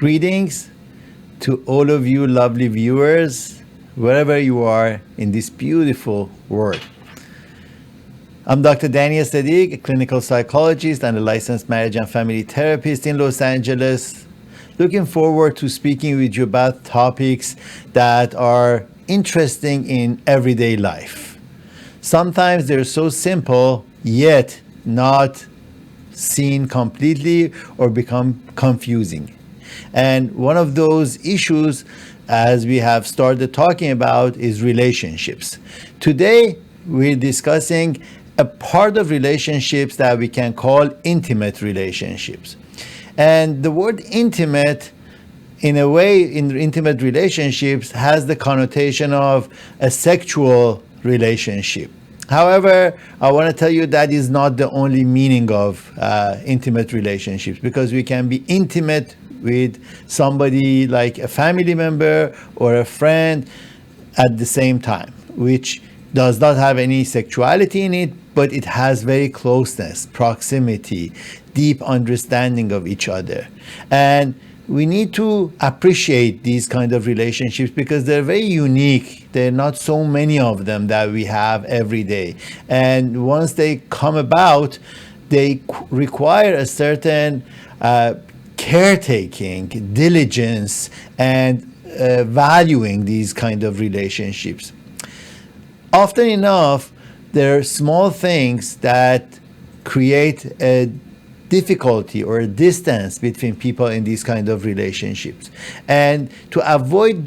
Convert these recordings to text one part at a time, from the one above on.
Greetings to all of you lovely viewers, wherever you are in this beautiful world. I'm Dr. Daniel Sadiq, a clinical psychologist and a licensed marriage and family therapist in Los Angeles. Looking forward to speaking with you about topics that are interesting in everyday life. Sometimes they're so simple, yet not seen completely or become confusing. And one of those issues, as we have started talking about, is relationships. Today, we're discussing a part of relationships that we can call intimate relationships. And the word intimate, in a way, in intimate relationships, has the connotation of a sexual relationship. However, I want to tell you that is not the only meaning of intimate relationships, because we can be intimate with somebody like a family member or a friend at the same time, which does not have any sexuality in it, but it has very closeness, proximity, deep understanding of each other. And we need to appreciate these kind of relationships because they're very unique. There are not so many of them that we have every day. And once they come about, they require a certain caretaking, diligence, and valuing these kind of relationships. Often enough, there are small things that create a difficulty or a distance between people in these kind of relationships. And to avoid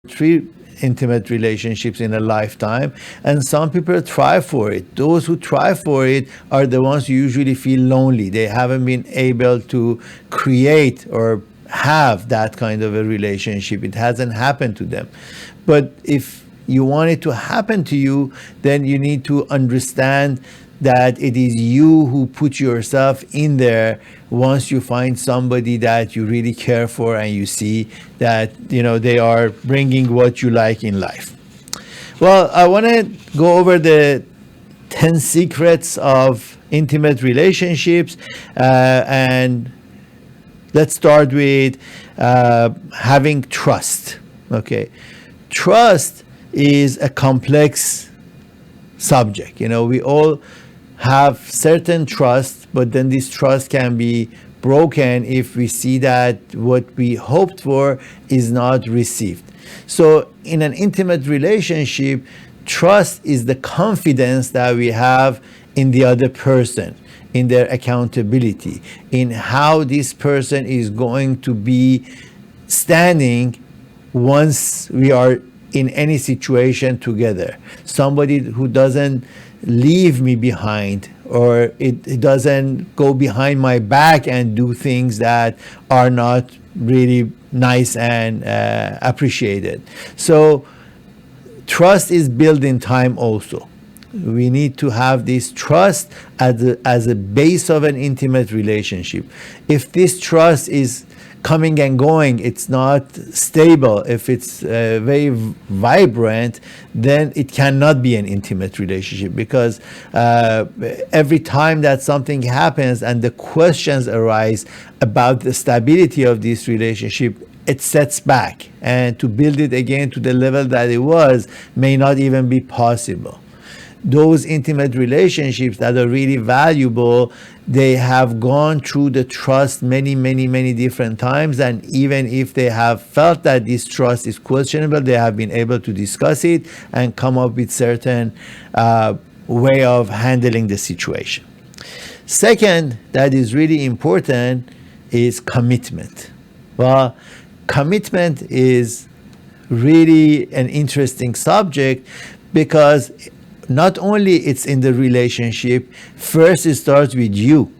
3 intimate relationships in a lifetime, and some people try for it. Those who try for it are the ones who usually feel lonely. They haven't been able to create or have that kind of a relationship. It hasn't happened to them. But if you want it to happen to you, then you need to understand that it is you who put yourself in there once you find somebody that you really care for and you see that they are bringing what you like in life. Well, I want to go over the 10 secrets of intimate relationships, and let's start with having trust. Okay, trust is a complex subject. We all have certain trust, but then this trust can be broken if we see that what we hoped for is not received. So in an intimate relationship, trust is the confidence that we have in the other person, in their accountability, in how this person is going to be standing once we are in any situation together. Somebody who doesn't leave me behind, or it doesn't go behind my back and do things that are not really nice and appreciated. So trust is built in time also. We need to have this trust as a base of an intimate relationship. If this trust is coming and going, it's not stable, if it's very vibrant, then it cannot be an intimate relationship, because every time that something happens and the questions arise about the stability of this relationship, it sets back, and to build it again to the level that it was may not even be possible. Those intimate relationships that are really valuable, they have gone through the trust many, many, many different times. And even if they have felt that this trust is questionable, they have been able to discuss it and come up with certain way of handling the situation. Second, that is really important, is commitment. Well, commitment is really an interesting subject, because not only it's in the relationship, first it starts with you.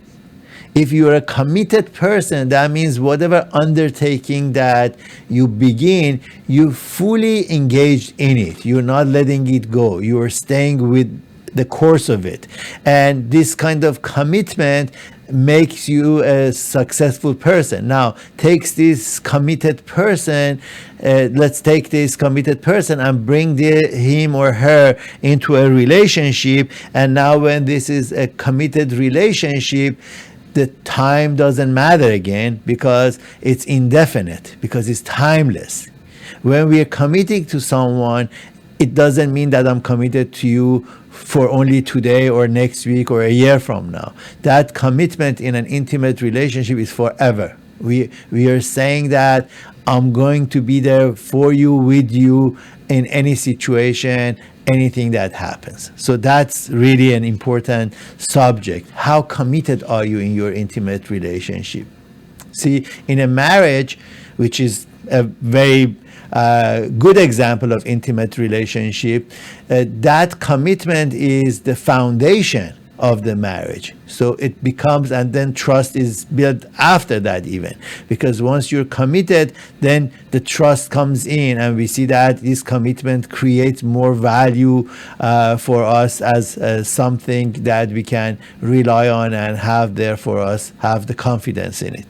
If you're a committed person, that means whatever undertaking that you begin, you fully engaged in it. You're not letting it go. You're staying with the course of it. And this kind of commitment makes you a successful person. Now, let's take this committed person and bring him or her into a relationship. And now when this is a committed relationship, the time doesn't matter again, because it's indefinite, because it's timeless. When we are committing to someone, it doesn't mean that I'm committed to you for only today or next week or a year from now. That commitment in an intimate relationship is forever. We are saying that I'm going to be there for you, with you, in any situation, anything that happens. So that's really an important subject. How committed are you in your intimate relationship? See, in a marriage, which is a very good example of intimate relationship, that commitment is the foundation of the marriage. So it becomes, and then trust is built after that even, because once you're committed, then the trust comes in, and we see that this commitment creates more value for us as something that we can rely on and have there for us, have the confidence in it.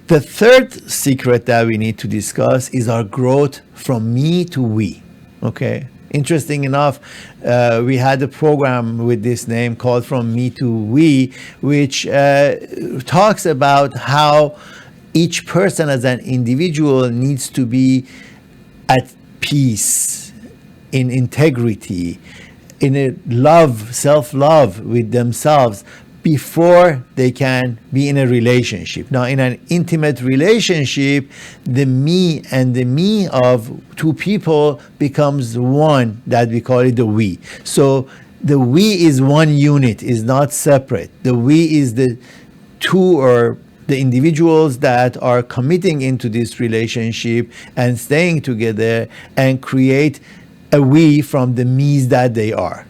The third secret that we need to discuss is our growth from me to we. Okay. Interesting enough, we had a program with this name called From Me to We, which talks about how each person as an individual needs to be at peace, in integrity, in a love, self-love with themselves, before they can be in a relationship. Now, in an intimate relationship, the me and the me of two people becomes one, that we call it the we. So the we is one unit, is not separate. The we is the two or the individuals that are committing into this relationship and staying together and create a we from the me's that they are.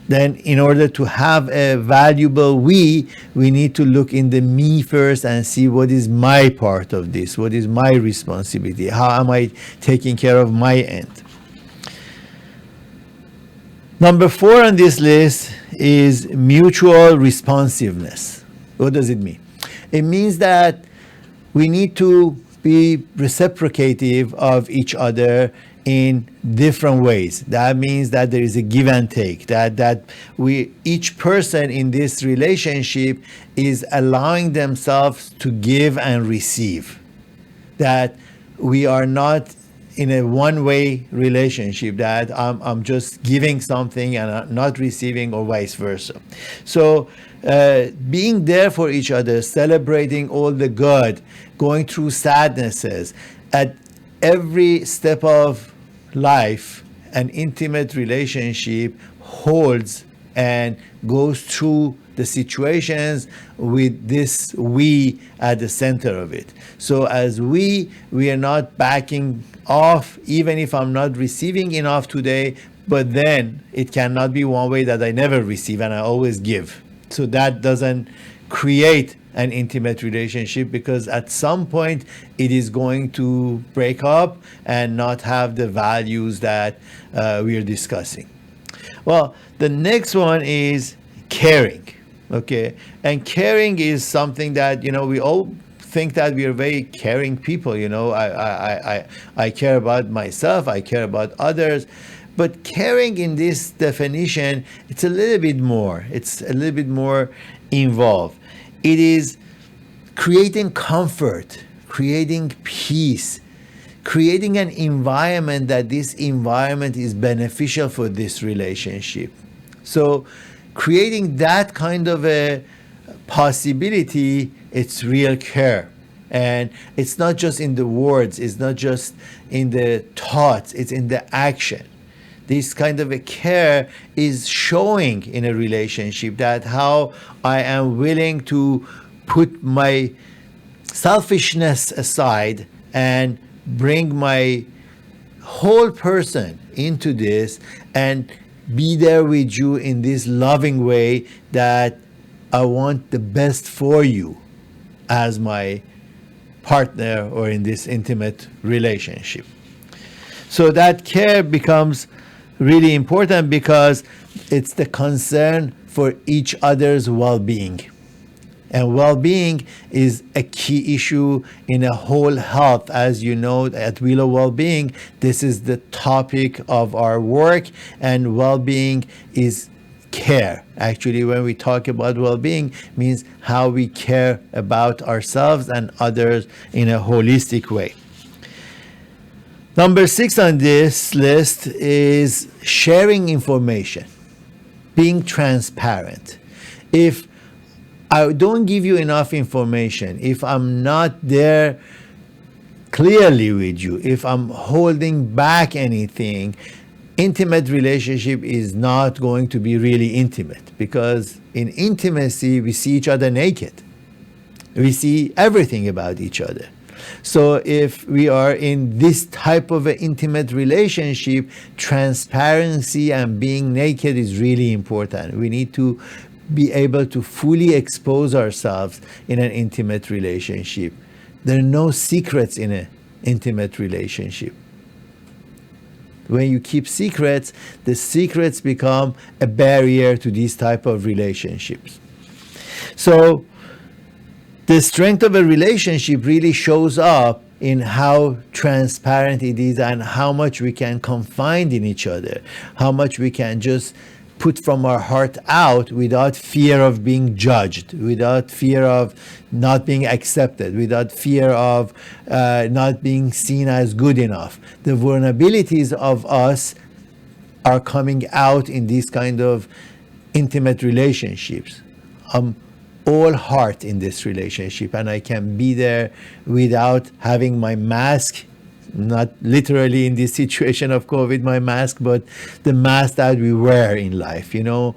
Then in order to have a valuable we need to look in the me first and see what is my part of this, what is my responsibility, how am I taking care of my end. Number 4 on this list is mutual responsiveness. What does it mean? It means that we need to be reciprocative of each other in different ways. That means that there is a give and take, that we, each person in this relationship is allowing themselves to give and receive. That we are not in a one-way relationship, that I'm just giving something and I'm not receiving, or vice versa. So being there for each other, celebrating all the good, going through sadnesses, at every step of life, an intimate relationship holds and goes through the situations with this we at the center of it. So as we are not backing off, even if I'm not receiving enough today, but then it cannot be one way that I never receive and I always give. So that doesn't create an intimate relationship, because at some point it is going to break up and not have the values that we are discussing. Well, the next one is caring. Okay, and caring is something that, you know, we all think that we are very caring people. You know, I care about myself, I care about others, but caring in this definition, it's a little bit more. It's a little bit more involved. It is creating comfort, creating peace, creating an environment that this environment is beneficial for this relationship. So creating that kind of a possibility, it's real care. And it's not just in the words, it's not just in the thoughts, it's in the action. This kind of a care is showing in a relationship that how I am willing to put my selfishness aside and bring my whole person into this and be there with you in this loving way, that I want the best for you as my partner or in this intimate relationship. So that care becomes really important because it's the concern for each other's well-being. And well-being is a key issue in a whole health. As you know, at Willow Wellbeing, this is the topic of our work, and well-being is care. Actually, when we talk about well-being, means how we care about ourselves and others in a holistic way. Number 6 on this list is sharing information, being transparent. If I don't give you enough information, if I'm not there clearly with you, if I'm holding back anything, intimate relationship is not going to be really intimate, because in intimacy, we see each other naked. We see everything about each other. So if we are in this type of an intimate relationship, transparency and being naked is really important. We need to be able to fully expose ourselves in an intimate relationship. There are no secrets in an intimate relationship. When you keep secrets, the secrets become a barrier to these type of relationships. So the strength of a relationship really shows up in how transparent it is and how much we can confide in each other, how much we can just put from our heart out without fear of being judged, without fear of not being accepted, without fear of not being seen as good enough. The vulnerabilities of us are coming out in these kind of intimate relationships. I'm all heart in this relationship, and I can be there without having my mask, not literally in this situation of COVID, my mask, but the mask that we wear in life. You know,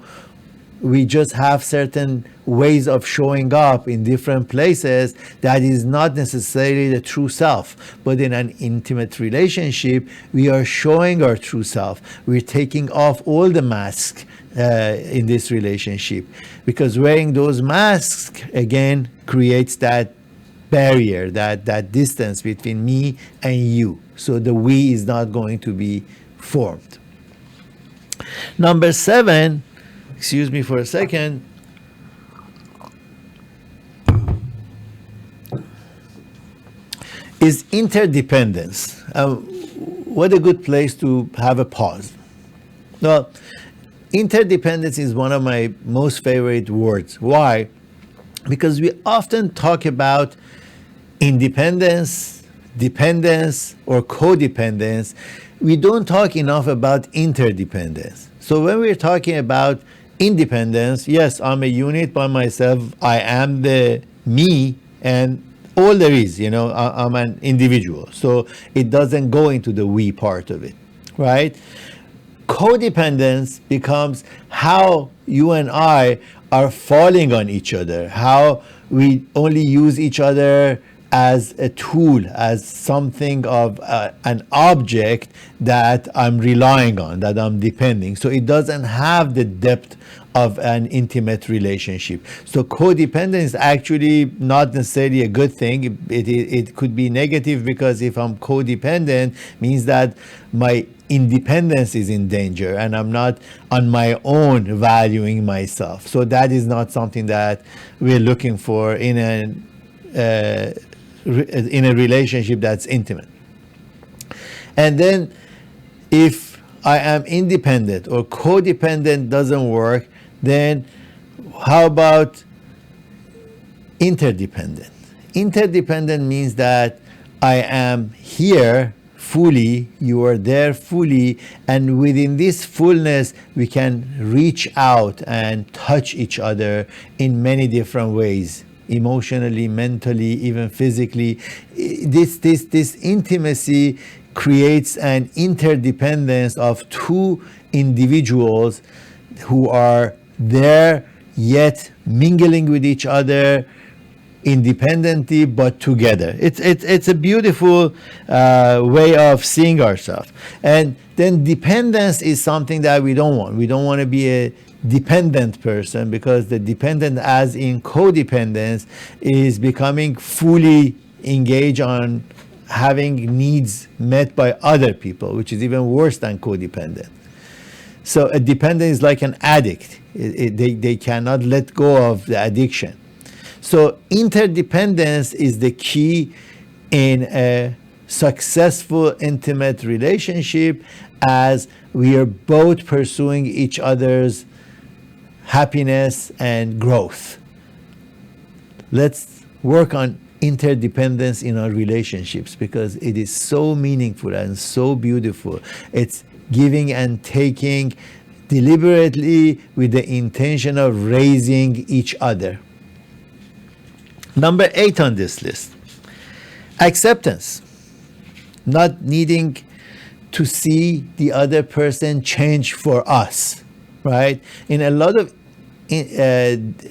we just have certain ways of showing up in different places, that is not necessarily the true self. But in an intimate relationship, we are showing our true self. We're taking off all the masks in this relationship, because wearing those masks again creates that barrier, that distance between me and you. So the we is not going to be formed. Number 7, excuse me for a second, is interdependence. What a good place to have a pause. Well, interdependence is one of my most favorite words. Why? Because we often talk about independence, dependence, or codependence. We don't talk enough about interdependence. So when we're talking about independence, yes, I'm a unit by myself. I am the me and all there is, I'm an individual. So it doesn't go into the we part of it, right? Codependence becomes how you and I are falling on each other, how we only use each other as a tool, as something of an object that I'm relying on, that I'm depending. So it doesn't have the depth of an intimate relationship. So codependence is actually not necessarily a good thing. It could be negative, because if I'm codependent, means that my independence is in danger and I'm not on my own valuing myself. So that is not something that we're looking for in a relationship that's intimate. And then if I am independent or codependent doesn't work, then how about interdependent? Interdependent means that I am here fully, you are there fully, and within this fullness we can reach out and touch each other in many different ways, emotionally, mentally, even physically. This intimacy creates an interdependence of two individuals who are there yet mingling with each other independently but together. It's a beautiful way of seeing ourselves. And then dependence is something that we don't want. We don't want to be a dependent person, because the dependent, as in codependence, is becoming fully engaged on having needs met by other people, which is even worse than codependent. So a dependent is like an addict. They cannot let go of the addiction. So interdependence is the key in a successful intimate relationship, as we are both pursuing each other's happiness and growth. Let's work on interdependence in our relationships, because it is so meaningful and so beautiful. It's giving and taking deliberately with the intention of raising each other. Number 8 on this list, acceptance. Not needing to see the other person change for us, right? In a lot of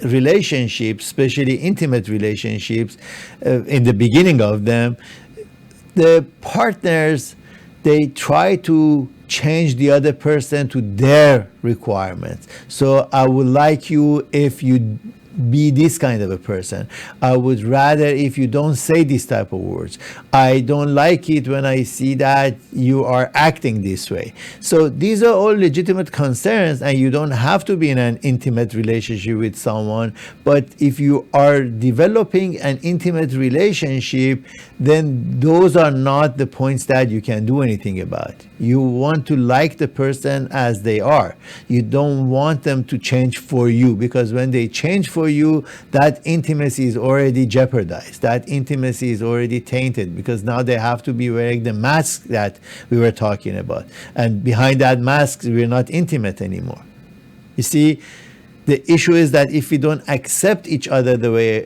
relationships, especially intimate relationships, in the beginning of them, the partners, they try to change the other person to their requirements. So I would like you if you be this kind of a person. I would rather if you don't say this type of words. I don't like it when I see that you are acting this way. So these are all legitimate concerns, and you don't have to be in an intimate relationship with someone. But if you are developing an intimate relationship, then those are not the points that you can do anything about. You want to like the person as they are. You don't want them to change for you, because when they change for you, that intimacy is already jeopardized. That intimacy is already tainted, because now they have to be wearing the mask that we were talking about. And behind that mask, we're not intimate anymore. You see, the issue is that if we don't accept each other the way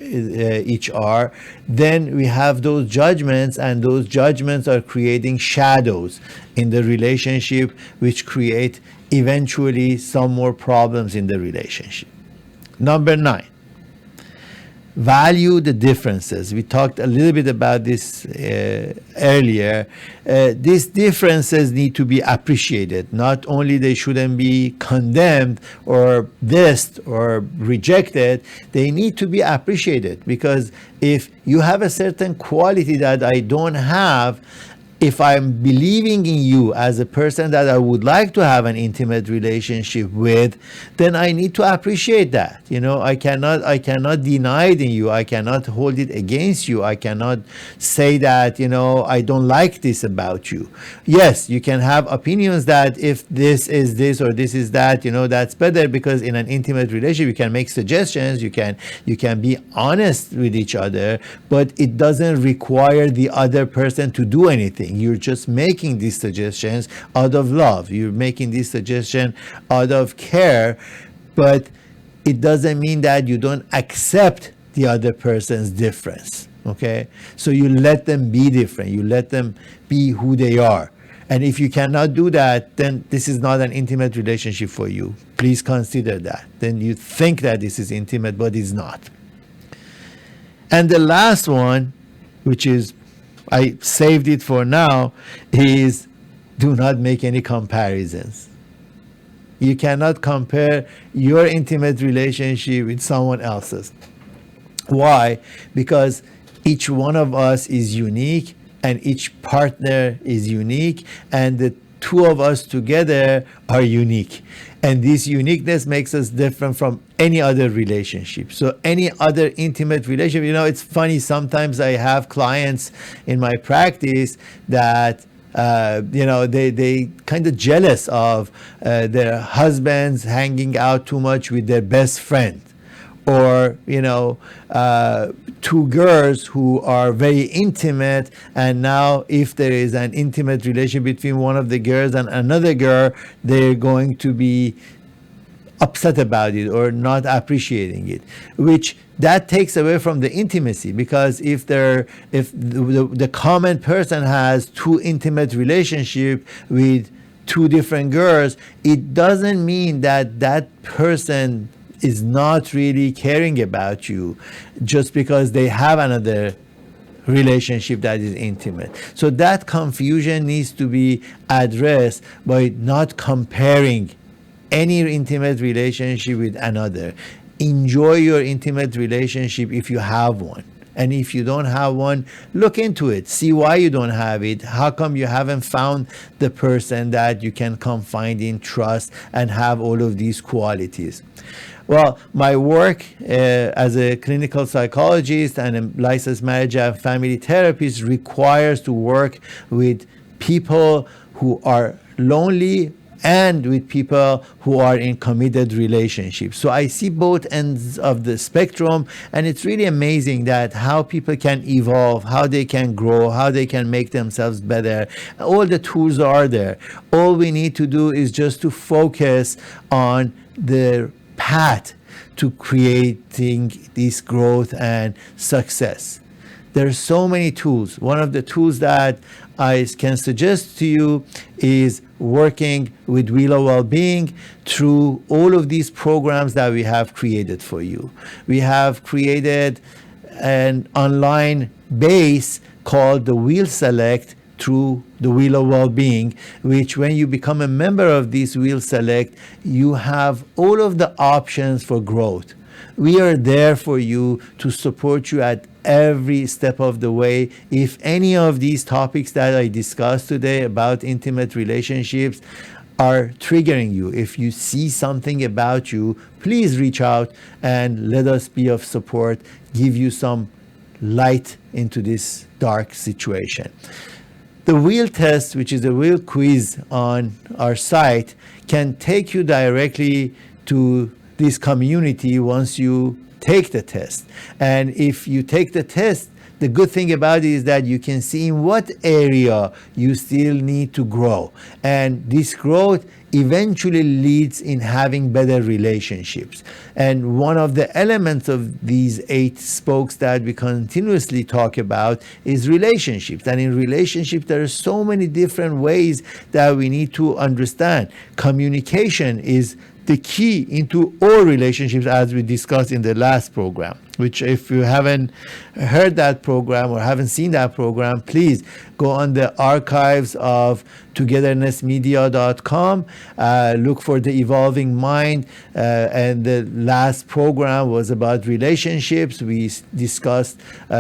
each are, then we have those judgments, and those judgments are creating shadows in the relationship, which create eventually some more problems in the relationship. Number 9, value the differences. We talked a little bit about this earlier. These differences need to be appreciated. Not only they shouldn't be condemned or dissed or rejected, they need to be appreciated, because if you have a certain quality that I don't have, if I'm believing in you as a person that I would like to have an intimate relationship with, then I need to appreciate that. I cannot deny it in you. I cannot hold it against you. I cannot say that, I don't like this about you. Yes, you can have opinions that if this is this or this is that, that's better, because in an intimate relationship you can make suggestions, you can be honest with each other, but it doesn't require the other person to do anything. You're just making these suggestions out of love. You're making this suggestion out of care, but it doesn't mean that you don't accept the other person's difference. Okay? So you let them be different. You let them be who they are. And if you cannot do that, then this is not an intimate relationship for you. Please consider that. Then you think that this is intimate, but it's not. And the last one, which is, I saved it for now, is do not make any comparisons. You cannot compare your intimate relationship with someone else's. Why? Because each one of us is unique, and each partner is unique, and the two of us together are unique. And this uniqueness makes us different from any other relationship. So any other intimate relationship, it's funny, sometimes I have clients in my practice that they kind of jealous of their husbands hanging out too much with their best friend, or two girls who are very intimate, and now if there is an intimate relationship between one of the girls and another girl, they're going to be upset about it or not appreciating it, which that takes away from the intimacy. Because if the common person has two intimate relationship with two different girls, it doesn't mean that that person is not really caring about you just because they have another relationship that is intimate. So that confusion needs to be addressed by not comparing any intimate relationship with another. Enjoy your intimate relationship if you have one. And if you don't have one, look into it. See why you don't have it. How come you haven't found the person that you can confide in, trust, and have all of these qualities? Well, my work as a clinical psychologist and a licensed marriage and family therapist requires to work with people who are lonely and with people who are in committed relationships. So I see both ends of the spectrum, and it's really amazing that how people can evolve, how they can grow, how they can make themselves better. All the tools are there. All we need to do is just to focus on the path to creating this growth and success. There are so many tools. One of the tools that I can suggest to you is working with Wheel of Wellbeing through all of these programs that we have created for you. We have created an online base called the Wheel Select through the Wheel of Wellbeing, which when you become a member of this Wheel Select, you have all of the options for growth. We are there for you to support you at every step of the way. If any of these topics that I discussed today about intimate relationships are triggering you, if you see something about you, please reach out and let us be of support, give you some light into this dark situation. The wheel test, which is a wheel quiz on our site, can take you directly to this community once you take the test. And if you take the test, the good thing about it is that you can see in what area you still need to grow. And this growth eventually leads in having better relationships. And one of the elements of these 8 spokes that we continuously talk about is relationships. And in relationships, there are so many different ways that we need to understand. Communication is the key into all relationships, as we discussed in the last program, which if you haven't heard that program or haven't seen that program, please go on the archives of togethernessmedia.com, look for the evolving mind, and the last program was about relationships. We discussed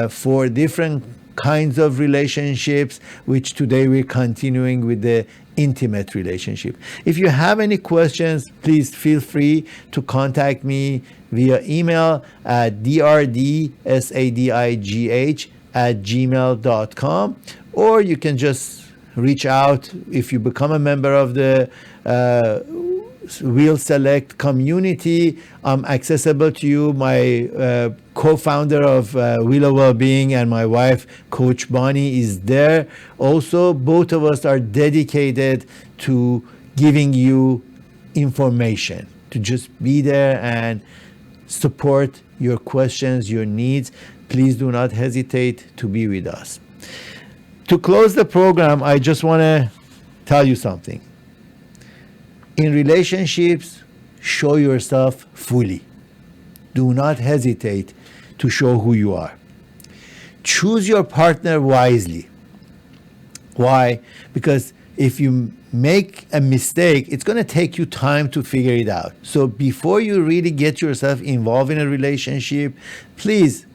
4 different kinds of relationships, which today we're continuing with the intimate relationship. If you have any questions, please feel free to contact me via email at drdsadigh@gmail.com, or you can just reach out if you become a member of the Wheel Select community. I'm accessible to you. My co-founder of Wheel of Wellbeing and my wife, Coach Bonnie, is there. Also, both of us are dedicated to giving you information, to just be there and support your questions, your needs. Please do not hesitate to be with us. To close the program, I just want to tell you something. In relationships, show yourself fully. Do not hesitate to show who you are. Choose your partner wisely. Why? Because if you make a mistake, it's going to take you time to figure it out. So before you really get yourself involved in a relationship, please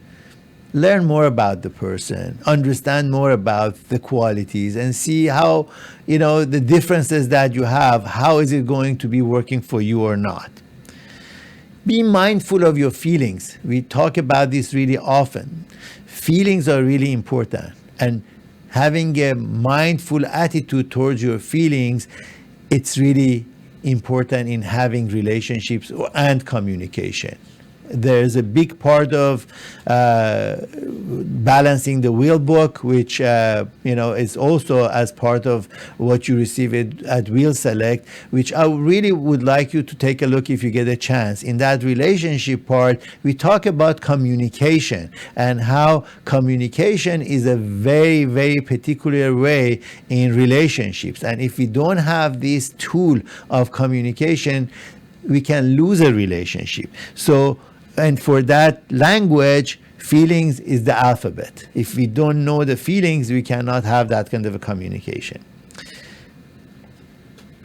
learn more about the person, understand more about the qualities, and see how, the differences that you have, how is it going to be working for you or not. Be mindful of your feelings. We talk about this really often. Feelings are really important, and having a mindful attitude towards your feelings, it's really important in having relationships and communication. There's a big part of balancing the wheel book, which is also as part of what you receive at Wheel Select, which I really would like you to take a look if you get a chance. In that relationship part, we talk about communication and how communication is a very, very particular way in relationships. And if we don't have this tool of communication, we can lose a relationship. And for that language, feelings is the alphabet. If we don't know the feelings, we cannot have that kind of a communication.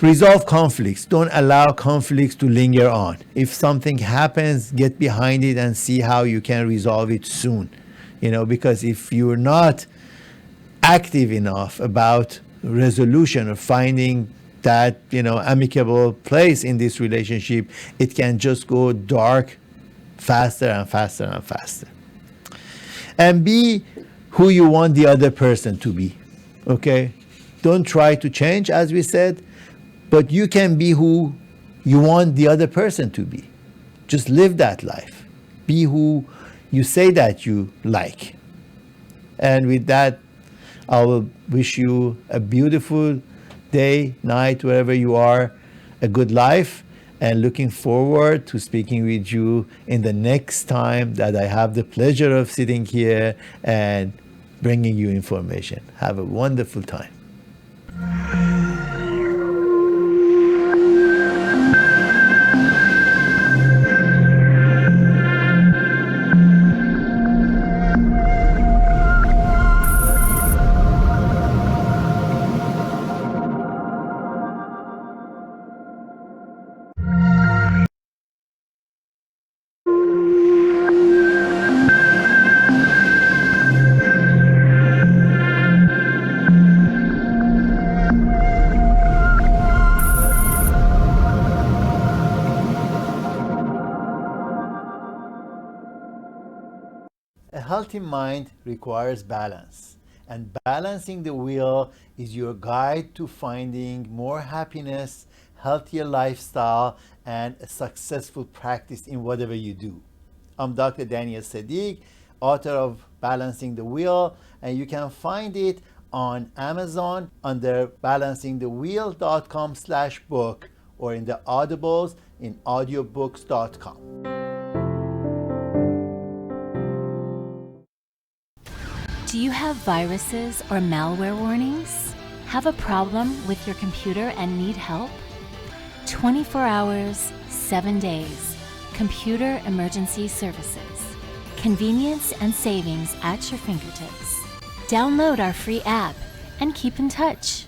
Resolve conflicts. Don't allow conflicts to linger on. If something happens, get behind it and see how you can resolve it soon. Because if you're not active enough about resolution or finding that, amicable place in this relationship, it can just go dark faster and faster and faster. And be who you want the other person to be. Okay? Don't try to change, as we said, but you can be who you want the other person to be. Just live that life. Be who you say that you like. And with that, I will wish you a beautiful day, night, wherever you are, a good life. And looking forward to speaking with you in the next time that I have the pleasure of sitting here and bringing you information. Have a wonderful time. A healthy mind requires balance, and balancing the wheel is your guide to finding more happiness, healthier lifestyle, and a successful practice in whatever you do. I'm Dr. Daniel Sadiq, author of Balancing the Wheel, and you can find it on Amazon under balancingthewheel.com/book or in the Audibles in audiobooks.com. Do you have viruses or malware warnings? Have a problem with your computer and need help? 24 hours, 7 days. Computer emergency services. Convenience and savings at your fingertips. Download our free app and keep in touch.